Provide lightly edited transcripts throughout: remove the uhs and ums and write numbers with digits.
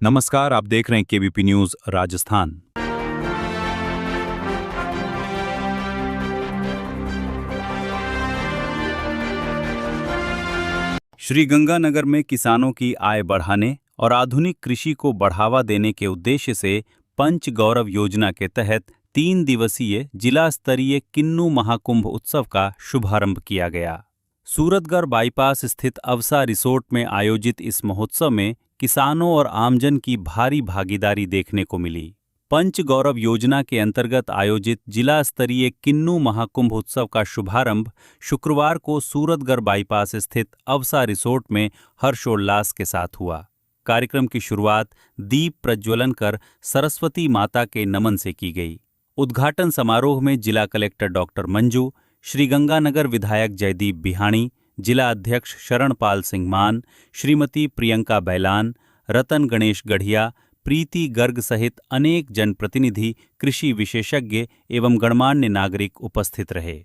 नमस्कार, आप देख रहे हैं केबीपी न्यूज राजस्थान। श्रीगंगानगर में किसानों की आय बढ़ाने और आधुनिक कृषि को बढ़ावा देने के उद्देश्य से पंच गौरव योजना के तहत 3 दिवसीय जिला स्तरीय किन्नू महाकुंभ उत्सव का शुभारंभ किया गया। सूरतगढ़ बाईपास स्थित अवसा रिसोर्ट में आयोजित इस महोत्सव में किसानों और आमजन की भारी भागीदारी देखने को मिली। पंच गौरव योजना के अंतर्गत आयोजित जिला स्तरीय किन्नू महाकुंभ उत्सव का शुभारंभ शुक्रवार को सूरतगढ़ बाईपास स्थित अवसा रिसोर्ट में हर्षोल्लास के साथ हुआ। कार्यक्रम की शुरुआत दीप प्रज्वलन कर सरस्वती माता के नमन से की गई। उद्घाटन समारोह में जिला कलेक्टर डॉक्टर मंजू, श्रीगंगानगर विधायक जयदीप बिहाणी, जिला अध्यक्ष शरणपाल सिंह मान, श्रीमती प्रियंका बैलान, रतन गणेश गढ़िया, प्रीति गर्ग सहित अनेक जनप्रतिनिधि, कृषि विशेषज्ञ एवं गणमान्य नागरिक उपस्थित रहे।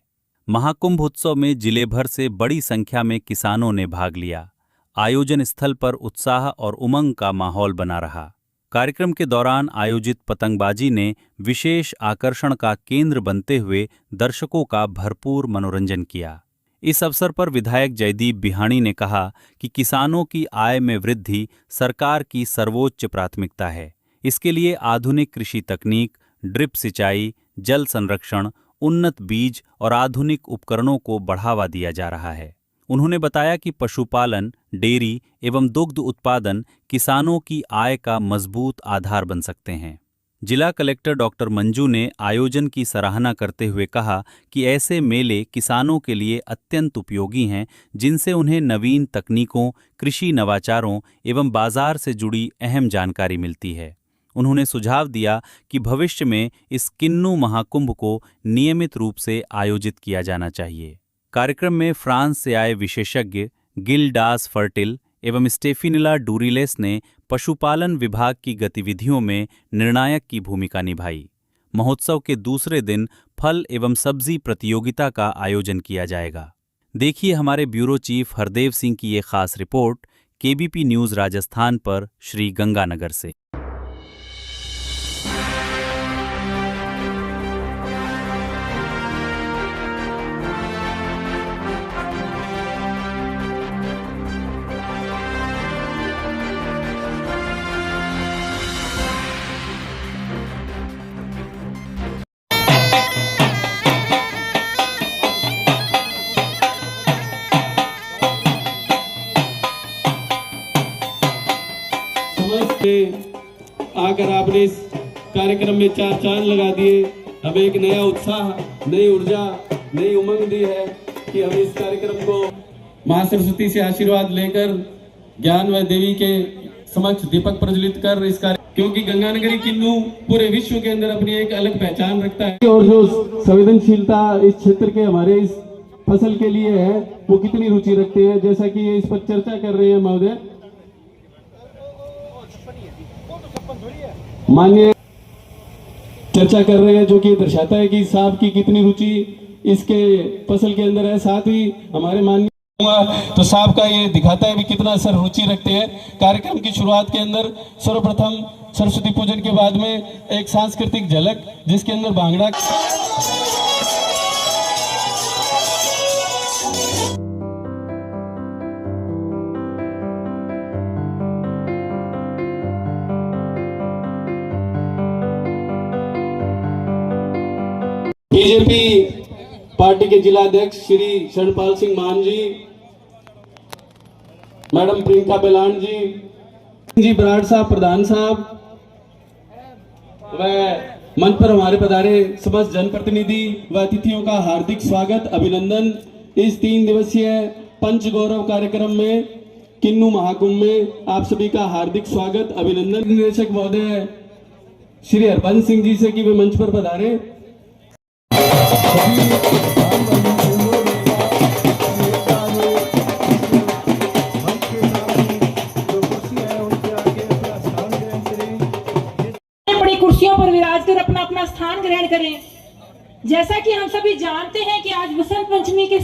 महाकुंभ उत्सव में जिले भर से बड़ी संख्या में किसानों ने भाग लिया। आयोजन स्थल पर उत्साह और उमंग का माहौल बना रहा। कार्यक्रम के दौरान आयोजित पतंगबाजी ने विशेष आकर्षण का केंद्र बनते हुए दर्शकों का भरपूर मनोरंजन किया। इस अवसर पर विधायक जयदीप बिहाणी ने कहा कि किसानों की आय में वृद्धि सरकार की सर्वोच्च प्राथमिकता है। इसके लिए आधुनिक कृषि तकनीक, ड्रिप सिंचाई, जल संरक्षण, उन्नत बीज और आधुनिक उपकरणों को बढ़ावा दिया जा रहा है। उन्होंने बताया कि पशुपालन, डेयरी एवं दुग्ध उत्पादन किसानों की आय का मजबूत आधार बन सकते हैं। जिला कलेक्टर डॉक्टर मंजू ने आयोजन की सराहना करते हुए कहा कि ऐसे मेले किसानों के लिए अत्यंत उपयोगी हैं, जिनसे उन्हें नवीन तकनीकों, कृषि नवाचारों एवं बाजार से जुड़ी अहम जानकारी मिलती है। उन्होंने सुझाव दिया कि भविष्य में इस किन्नू महाकुंभ को नियमित रूप से आयोजित किया जाना चाहिए। कार्यक्रम में फ्रांस से आए विशेषज्ञ गिलडास फर्टिल एवं स्टेफिनिला डूरिलेस ने पशुपालन विभाग की गतिविधियों में निर्णायक की भूमिका निभाई। महोत्सव के दूसरे दिन फल एवं सब्जी प्रतियोगिता का आयोजन किया जाएगा। देखिए हमारे ब्यूरो चीफ हरदेव सिंह की ये खास रिपोर्ट केबीपी न्यूज राजस्थान पर श्रीगंगानगर से। आकर आपने इस कार्यक्रम में 4 चांद लगा दिए, हमें एक नया उत्साह, नई ऊर्जा, नई उमंग दी है कि हम इस कार्यक्रम को मां सरस्वती से आशीर्वाद लेकर ज्ञान व देवी के समक्ष दीपक प्रज्वलित कर इस कार्य, क्योंकि गंगानगरी किन्नू पूरे विश्व के अंदर अपनी एक अलग पहचान रखता है और जो संवेदनशीलता इस क्षेत्र के हमारे इस फसल के लिए है वो कितनी रुचि रखते हैं, जैसा कि इस पर चर्चा कर रहे हैं महोदय माननीय चर्चा कर रहे हैं, जो कि दर्शाता है कि साहब की कितनी रुचि इसके फसल के अंदर है। साथ ही हमारे माननीय तो साहब का ये दिखाता है भी कितना सर रुचि रखते हैं। कार्यक्रम की शुरुआत के अंदर सर्वप्रथम सरस्वती पूजन के बाद में एक सांस्कृतिक झलक, जिसके अंदर भांगड़ा बीजेपी पार्टी के जिला अध्यक्ष श्री शरणपाल सिंह मान जी, मैडम प्रियंका बैलान जी बराड़ साहब, प्रधान साहब व मंच पर हमारे पधारे समस्त जनप्रतिनिधि व अतिथियों का हार्दिक स्वागत, अभिनंदन। इस 3 दिवसीय पंच गौरव कार्यक्रम में किन्नू महाकुंभ में आप सभी का हार्दिक स्वागत, अभिनंदन। निदेशक महोदय श्री हरबंस सिंह जी से कि वे मंच पर पधारे। बड़ी कुर्सियों पर विराज कर अपना अपना स्थान ग्रहण करें। जैसा कि हम सभी जानते हैं कि आज बसंत पंचमी के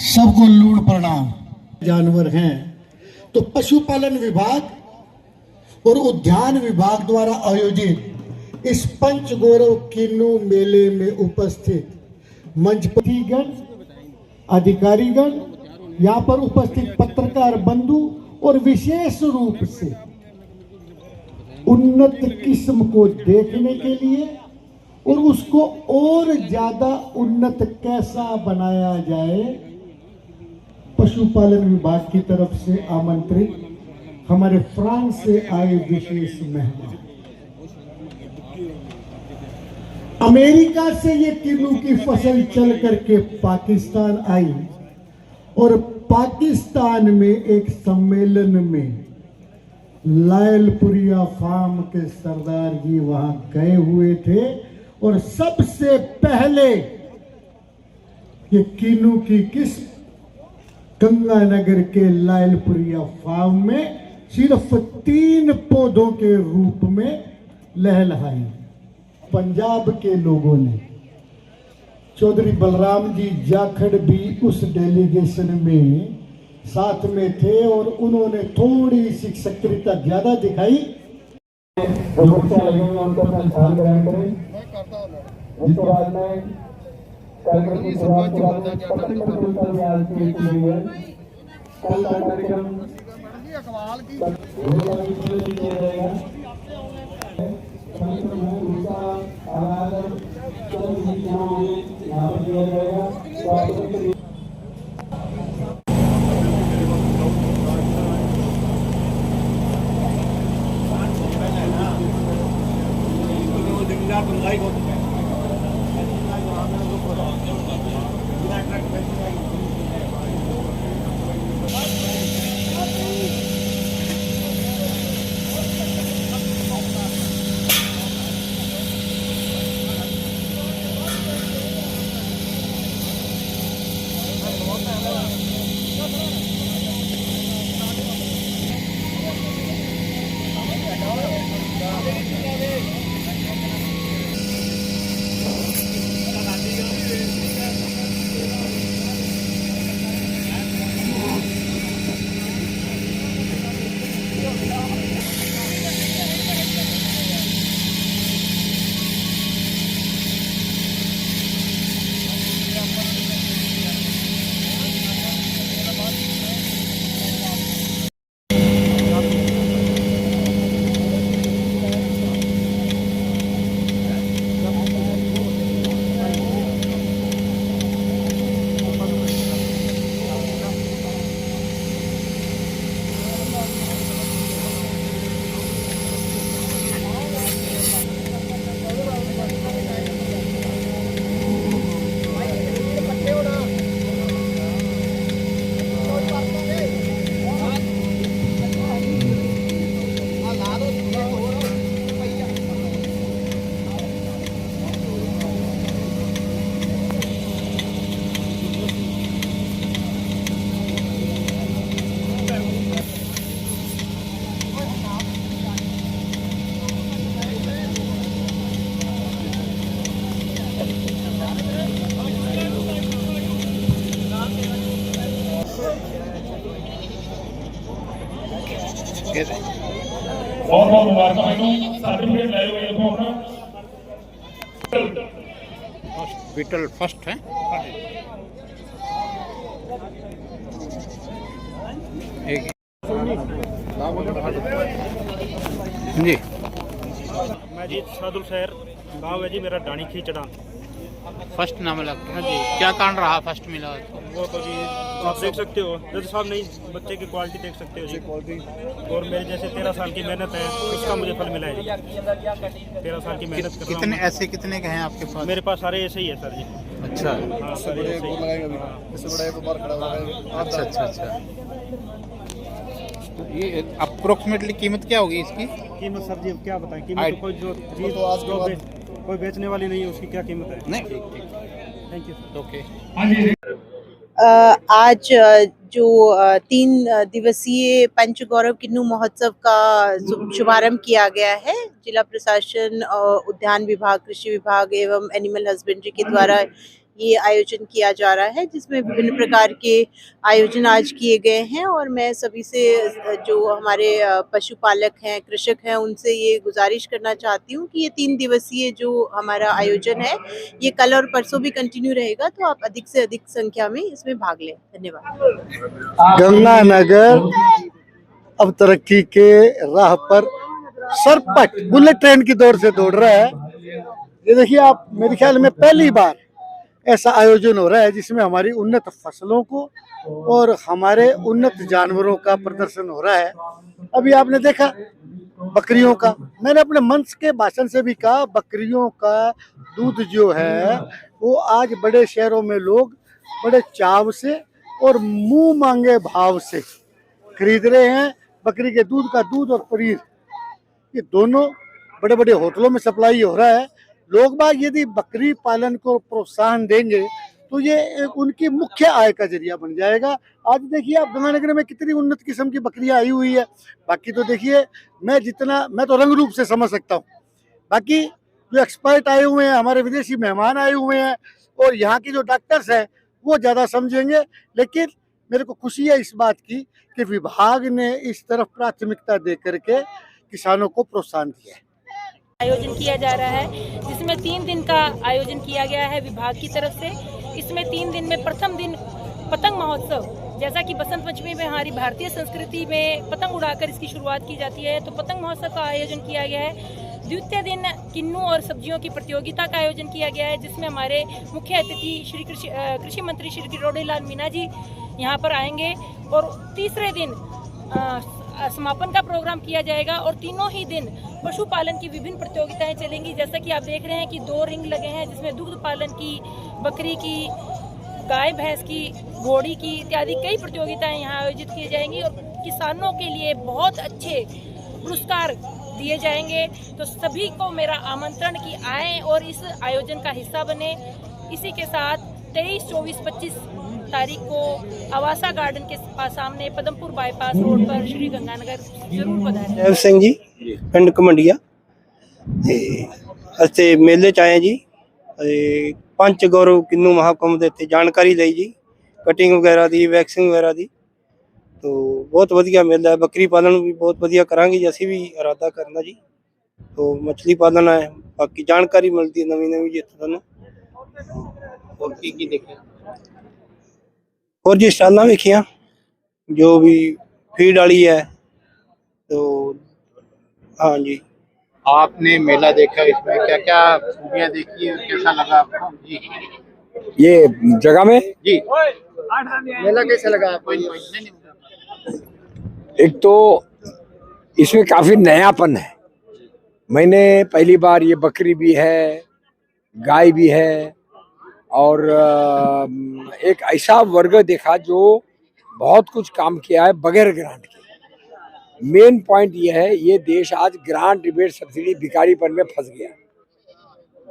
सबको लूड़ प्रणाम। जानवर हैं तो पशुपालन विभाग और उद्यान विभाग द्वारा आयोजित इस पंचगौरव किन्नू मेले में उपस्थित मंचपतिगण, अधिकारीगण, यहाँ पर उपस्थित पत्रकार बंधु और विशेष रूप से उन्नत किस्म को देखने के लिए और उसको और ज्यादा उन्नत कैसा बनाया जाए, पशुपालन विभाग की तरफ से आमंत्रित हमारे फ्रांस से आए विशेष मेहमान, अमेरिका से ये किन्नू की फसल चल करके पाकिस्तान आई और पाकिस्तान में एक सम्मेलन में लायलपुरिया फार्म के सरदार जी वहां गए हुए थे और सबसे पहले ये किन्नू की किस्म गंगानगर के लायलपुरिया फार्म में सिर्फ 3 पौधों के रूप में लहलहाई। पंजाब के लोगों ने, चौधरी बलराम जी जाखड़ भी उस डेलीगेशन में साथ में थे और उन्होंने थोड़ी सी सक्रियता ज्यादा दिखाई। जो बच्चे लगेंगे उनको अपना ध्यान ग्रहण करें। जिसके बाद में कार्यक्रम की शुरुआत के बाद कल का कार्यक्रम यहाँ पर किया जाएगा। बहुत बहुत मुबारक मैनू सर्टिफिकेट ले लो देखो अपना हॉस्पिटल फर्स्ट है। एक जी मैं जी सादुल शहर गाँव है जी मेरा डाणी खींचड़ा फर्स्ट नाम लगता है जी। क्या कारण रहा फर्स्ट मिला? वो तो जी आप देख सकते हो जैसे साहब नहीं बच्चे की क्वालिटी देख सकते हो जी क्वालिटी और मेरे जैसे 13 साल की मेहनत है उसका मुझे फल मिला है जी। 13 साल की मेहनत कर रहा हूं। कितने ऐसे कितने के हैं आपके पास? मेरे पास सारे ऐसे ही है सर जी। अच्छा हाँ, सारे ऐसे ही। अच्छा अच्छा अच्छा। तो ये अप्रोक्सीमेटली कीमत क्या होगी इसकी? कीमत सर जी क्या बताएं कीमत तो कोई जो चीज कोई बेचने वाली नहीं है उसकी क्या कीमत है? नहीं ठीक थैंक यू। ओके। आज जो 3 दिवसीय पंचगौरव किन्नू महोत्सव का शुभारंभ किया गया है, जिला प्रशासन, उद्यान विभाग, कृषि विभाग एवं एनिमल हस्बेंड्री के द्वारा ये आयोजन किया जा रहा है, जिसमें विभिन्न प्रकार के आयोजन आज किए गए हैं। और मैं सभी से जो हमारे पशुपालक हैं, कृषक हैं, उनसे ये गुजारिश करना चाहती हूँ कि ये 3 दिवसीय जो हमारा आयोजन है, ये कल और परसों भी कंटिन्यू रहेगा, तो आप अधिक से अधिक संख्या में इसमें भाग लें। धन्यवाद। गंगानगर अब तरक्की के राह पर सरपट बुलेट ट्रेन की दौड़ से दौड़ रहा है। ये देखिए आप, मेरे ख्याल में पहली बार ऐसा आयोजन हो रहा है जिसमें हमारी उन्नत फसलों को और हमारे उन्नत जानवरों का प्रदर्शन हो रहा है। अभी आपने देखा बकरियों का, मैंने अपने मंच के भाषण से भी कहा, बकरियों का दूध जो है वो आज बड़े शहरों में लोग बड़े चाव से और मुंह मांगे भाव से खरीद रहे हैं। बकरी के दूध का दूध और पनीर, ये दोनों बड़े बड़े होटलों में सप्लाई हो रहा है। लोग बाग यदि बकरी पालन को प्रोत्साहन देंगे तो ये एक उनकी मुख्य आय का जरिया बन जाएगा। आज देखिए आप गंगानगर में कितनी उन्नत किस्म की बकरियां आई हुई है। बाकी तो देखिए मैं तो रंग रूप से समझ सकता हूँ, बाकी जो एक्सपर्ट आए हुए हैं, हमारे विदेशी मेहमान आए हुए हैं और यहाँ की जो डॉक्टर्स हैं वो ज़्यादा समझेंगे। लेकिन मेरे को खुशी है इस बात की कि विभाग ने इस तरफ प्राथमिकता दे करके किसानों को प्रोत्साहन दिया है। आयोजन किया जा रहा है, जिसमें 3 दिन का आयोजन किया गया है विभाग की तरफ से। इसमें 3 दिन में प्रथम दिन पतंग महोत्सव, जैसा कि बसंत पंचमी में हमारी भारतीय संस्कृति में पतंग उड़ाकर इसकी शुरुआत की जाती है, तो पतंग महोत्सव का आयोजन किया गया है। द्वितीय दिन किन्नू और सब्जियों की प्रतियोगिता का आयोजन किया गया है, जिसमें हमारे मुख्य अतिथि श्री कृषि मंत्री श्री किरोड़ीलाल मीणा जी यहाँ पर आएंगे। और तीसरे दिन समापन का प्रोग्राम किया जाएगा और तीनों ही दिन पशुपालन की विभिन्न प्रतियोगिताएं चलेंगी। जैसा कि आप देख रहे हैं कि 2 रिंग लगे हैं, जिसमें दुग्ध पालन की, बकरी की, गाय भैंस की, घोड़ी की इत्यादि कई प्रतियोगिताएं यहाँ आयोजित की जाएंगी। और किसानों के लिए बहुत अच्छे पुरस्कार दिए जाएंगे। तो सभी को मेरा आमंत्रण कि आएं और इस आयोजन का हिस्सा बने। इसी के साथ 23, 24, 25 तारीख को आवासा गार्डन के सामने पदमपुर बाईपास रोड पर श्री गंगानगर जरूर पधारें। देव सिंह जी, पिंड कमंडिया अस्ते मेले च आए जी। पंच गौरव किन्नू महाकुंभ ਦੇ ਉੱਤੇ ਜਾਣਕਾਰੀ ਲਈ ਜੀ, ਕਟਿੰਗ ਵਗੈਰਾ ਦੀ, ਵੈਕਸਿੰਗ ਵਗੈਰਾ ਦੀ। तो बहुत ਵਧੀਆ मेला है। बकरी पालन भी बहुत ਵਧੀਆ ਕਰਾਂਗੇ ਜੀ, ਅਸੀਂ ਵੀ ਇਰਾਦਾ ਕਰਨਾ ਜੀ। तो मछली पालन है, बाकी जानकारी मिलती है नवी जी ਇੱਥੇ ਤੁਹਾਨੂੰ। और की देखे और जी स्टाਲਾਂ ਵੇਖੀਆਂ जो भी फीड वाली है। तो हाँ जी, आपने मेला देखा, इसमें क्या क्या खूबियाँ देखी और कैसा लगा आपको जी? ये जगह में जी मेला कैसा लगा आपको? एक तो इसमें काफी नयापन है। मैंने पहली बार ये बकरी भी है, गाय भी है और एक ऐसा वर्ग देखा जो बहुत कुछ काम किया है बगैर ग्रांट के। मेन पॉइंट ये है, ये देश आज ग्रांट रिबेट सब्सिडी भिखारीपन में फंस गया।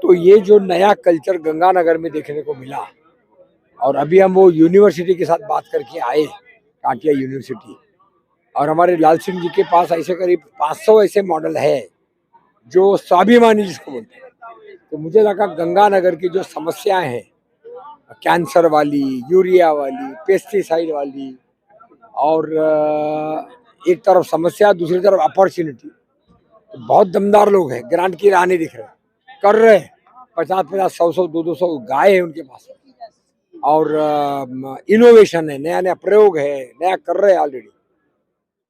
तो ये जो नया कल्चर गंगानगर में देखने को मिला, और अभी हम वो यूनिवर्सिटी के साथ बात करके आए, काटिया यूनिवर्सिटी, और हमारे लाल सिंह जी के पास ऐसे करीब 500 ऐसे मॉडल है जो स्वाभिमानी जिसको बोलते हैं। तो मुझे लगा गंगानगर की जो समस्याएं हैं, कैंसर वाली, यूरिया वाली, पेस्टिसाइड वाली, और एक तरफ समस्या, दूसरी तरफ अपॉर्चुनिटी, तो बहुत दमदार लोग हैं। ग्रांट की राह नहीं दिख रहे, कर रहे हैं। 50-50, 100-100, 200 गाय है उनके पास, और इनोवेशन है, नया नया प्रयोग है, नया कर रहे हैं ऑलरेडी।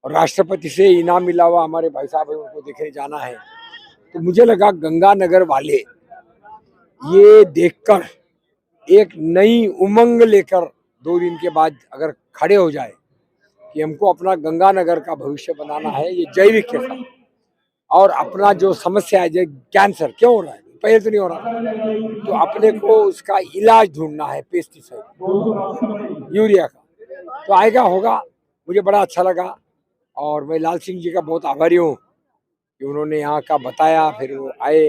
और राष्ट्रपति से इनाम मिला हुआ हमारे भाई साहब है, उनको देखने जाना है। तो मुझे लगा गंगानगर वाले ये देखकर एक नई उमंग लेकर 2 दिन के बाद अगर खड़े हो जाए कि हमको अपना गंगानगर का भविष्य बनाना है, ये जैविक के साथ, और अपना जो समस्या है, जो कैंसर क्यों हो रहा है, पहले तो नहीं हो रहा, तो अपने को उसका इलाज ढूंढना है, पेस्टिसाइड, यूरिया का। तो आएगा, होगा। मुझे बड़ा अच्छा लगा और मैं लाल सिंह जी का बहुत आभारी हूँ कि उन्होंने यहाँ का बताया। फिर वो आए,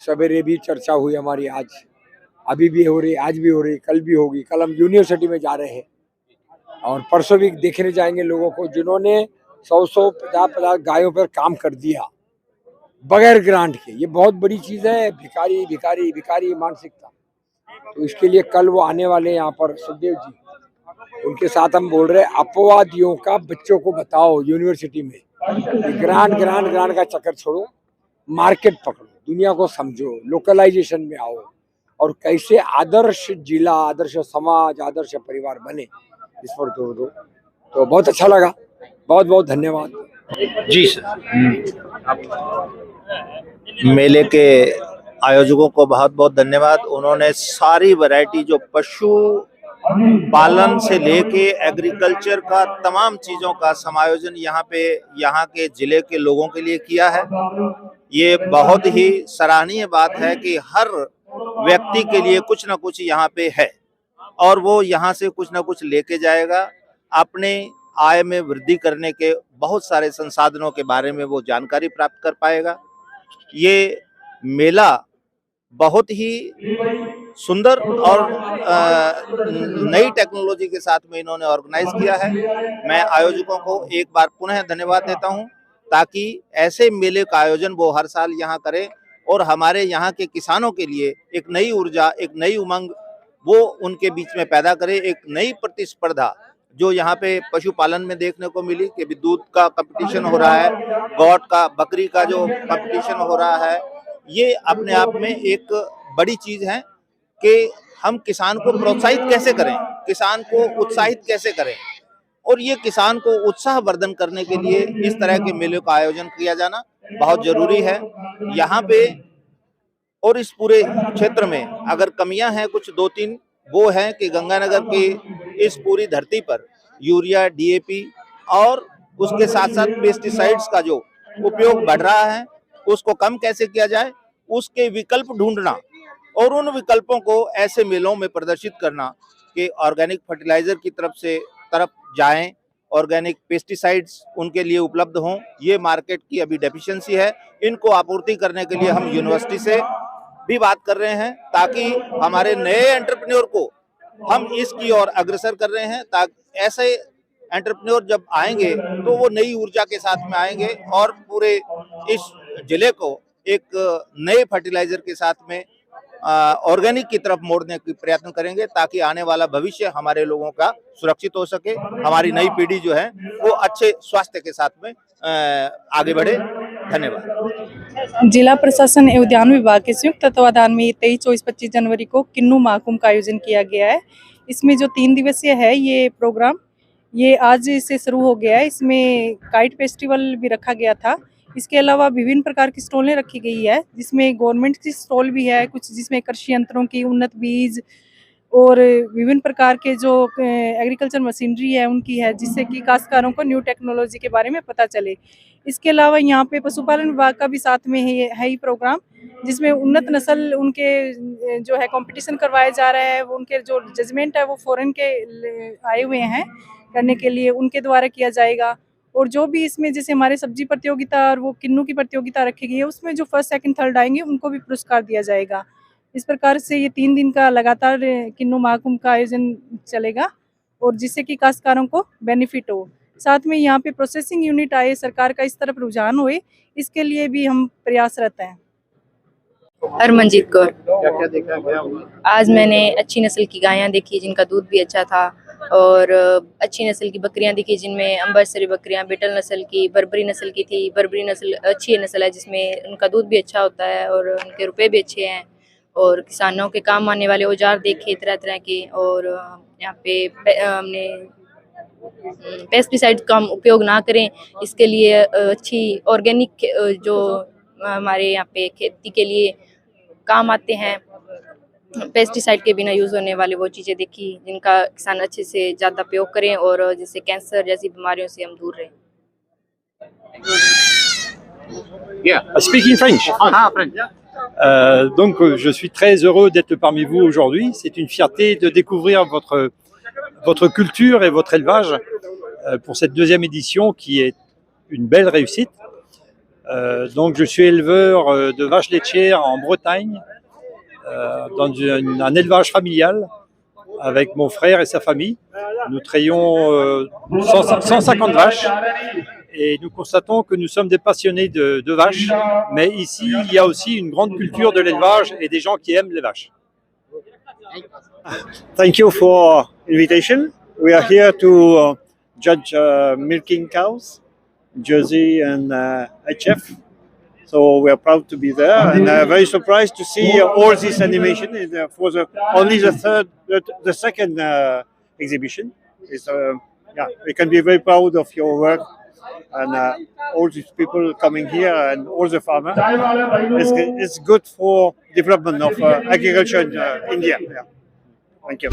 सवेरे भी चर्चा हुई हमारी, आज अभी भी हो रही, आज भी हो रही, कल भी होगी। कल हम यूनिवर्सिटी में जा रहे हैं और परसों भी देखने जाएंगे लोगों को जिन्होंने 100-100, 50-50 गायों पर काम कर दिया बगैर ग्रांट के। ये बहुत बड़ी चीज़ है। भिखारी भिखारी भिखारी मानसिकता, तो इसके लिए कल वो आने वाले हैं यहाँ पर सुखदेव जी, उनके साथ हम बोल रहे हैं अपवादियों का बच्चों को बताओ यूनिवर्सिटी में, ग्रांड का चक्कर छोड़ो, मार्केट पकड़ो, दुनिया को समझो, लोकलाइजेशन में आओ और कैसे आदर्श जिला, आदर्श समाज, आदर्श परिवार बने, इस पर जोर दो। तो बहुत अच्छा लगा, बहुत बहुत धन्यवाद। जी सर, मेले के आयोजकों को बहुत बहुत धन्यवाद। उन्होंने सारी वैरायटी जो पशु पालन से लेके एग्रीकल्चर का तमाम चीजों का समायोजन यहाँ पे यहाँ के जिले के लोगों के लिए किया है। ये बहुत ही सराहनीय बात है कि हर व्यक्ति के लिए कुछ ना कुछ यहाँ पे है और वो यहाँ से कुछ ना कुछ लेके जाएगा। अपने आय में वृद्धि करने के बहुत सारे संसाधनों के बारे में वो जानकारी प्राप्त कर पाएगा। ये मेला बहुत ही सुंदर और नई टेक्नोलॉजी के साथ में इन्होंने ऑर्गेनाइज किया है। मैं आयोजकों को एक बार पुनः धन्यवाद देता हूं, ताकि ऐसे मेले का आयोजन वो हर साल यहाँ करें और हमारे यहाँ के किसानों के लिए एक नई ऊर्जा, एक नई उमंग वो उनके बीच में पैदा करे। एक नई प्रतिस्पर्धा जो यहाँ पे पशुपालन में देखने को मिली कि दूध का कंपटीशन हो रहा है, गौट का, बकरी का जो कंपटीशन हो रहा है, ये अपने आप में एक बड़ी चीज है कि हम किसान को प्रोत्साहित कैसे करें, किसान को उत्साहित कैसे करें, और ये किसान को उत्साह वर्धन करने के लिए इस तरह के मेले का आयोजन किया जाना बहुत जरूरी है। यहाँ पे और इस पूरे क्षेत्र में अगर कमियां हैं कुछ 2-3, वो है कि गंगानगर की इस पूरी धरती पर यूरिया, डीएपी और उसके साथ साथ पेस्टिसाइड्स का जो उपयोग बढ़ रहा है, उसको कम कैसे किया जाए, उसके विकल्प ढूंढना और उन विकल्पों को ऐसे मेलों में प्रदर्शित करना कि ऑर्गेनिक फर्टिलाइजर की तरफ जाएं, ऑर्गेनिक पेस्टिसाइड्स उनके लिए उपलब्ध हों। ये मार्केट की अभी डेफिशिएंसी है, इनको आपूर्ति करने के लिए हम यूनिवर्सिटी से भी बात कर रहे हैं, ताकि हमारे नए एंटरप्रेन्योर को हम इसकी ओर अग्रसर कर रहे हैं, ताकि ऐसे एंटरप्रेन्योर जब आएंगे तो वो नई ऊर्जा के साथ में आएंगे और पूरे इस जिले को एक नए फर्टिलाइजर के साथ में ऑर्गेनिक की तरफ मोड़ने की प्रयत्न करेंगे, ताकि आने वाला भविष्य हमारे लोगों का सुरक्षित हो सके, हमारी नई पीढ़ी जो है वो अच्छे स्वास्थ्य के साथ में आगे बढ़े। धन्यवाद। जिला प्रशासन एवं उद्यान विभाग के संयुक्त तत्वाधान में 23, 24, 25 जनवरी को किन्नू महाकुंभ का आयोजन किया गया है। इसमें जो 3 दिवसीय है ये प्रोग्राम, ये आज से शुरू हो गया है। इसमें काइट फेस्टिवल भी रखा गया था। इसके अलावा विभिन्न प्रकार की स्टॉलें रखी गई है, जिसमें गवर्नमेंट की स्टॉल भी है कुछ, जिसमें कृषि यंत्रों की, उन्नत बीज और विभिन्न प्रकार के जो एग्रीकल्चर मशीनरी है उनकी है, जिससे कि काश्तकारों को न्यू टेक्नोलॉजी के बारे में पता चले। इसके अलावा यहाँ पे पशुपालन विभाग का भी साथ में है ही प्रोग्राम, जिसमें उन्नत नस्ल उनके जो है कंपटीशन करवाया जा रहा है। वो उनके जो जजमेंट है वो फॉरेन के आए हुए हैं करने के लिए, उनके द्वारा किया जाएगा। और जो भी इसमें जैसे हमारे सब्जी प्रतियोगिता और वो किन्नू की प्रतियोगिता रखी गई है, उसमें जो 1st, 2nd, 3rd आएंगे उनको भी पुरस्कार दिया जाएगा। इस प्रकार से ये 3 दिन का लगातार किन्नू महाकुंभ का आयोजन चलेगा और जिससे कि काश्तकारों को बेनिफिट हो। साथ में यहाँ पे प्रोसेसिंग यूनिट आए, सरकार का इस तरफ रुझान होए, इसके लिए भी हम प्रयासरत हैं। हरमनजीत कौर। क्या देखा गया? आज मैंने अच्छी नस्ल की गायें देखी जिनका दूध भी अच्छा था, और अच्छी नस्ल की बकरियां दिखी जिनमें अंबरसरी बकरियां बीटल नस्ल की, बर्बरी नस्ल की थी। बर्बरी नस्ल अच्छी नस्ल है जिसमें उनका दूध भी अच्छा होता है और उनके रुपए भी अच्छे हैं। और किसानों के काम आने वाले औजार देखे तरह तरह के, और यहाँ पे हमने पेस्टिसाइड का उपयोग ना करें, इसके लिए अच्छी ऑर्गेनिक जो हमारे यहाँ पे खेती के लिए काम आते हैं, पेस्टिसाइड के बिना यूज़ होने वाले वो चीज़ें देखी जिनका किसान अच्छे से ज़्यादा उपयोग करें और जिससे कैंसर जैसी बीमारियों से हम दूर रहें। Speaking French. Donc je suis très heureux d'être parmi vous aujourd'hui. C'est une fierté de découvrir votre culture et votre élevage pour cette 2e édition qui est une belle réussite. Donc je suis éleveur de vaches laitières en Bretagne, dans un élevage familial avec mon frère et sa famille. Nous trayons 150 vaches et nous constatons que nous sommes des passionnés de vaches, mais ici il y a aussi une grande culture de l'élevage et des gens qui aiment les vaches. Thank you for invitation. We are here to judge milking cows, Jersey and HF. So we are proud to be there and very surprised to see all this animation. For only the second exhibition. We can be very proud of your work and all these people coming here and all the farmers. It's good for development of agriculture in India. Yeah. Thank you.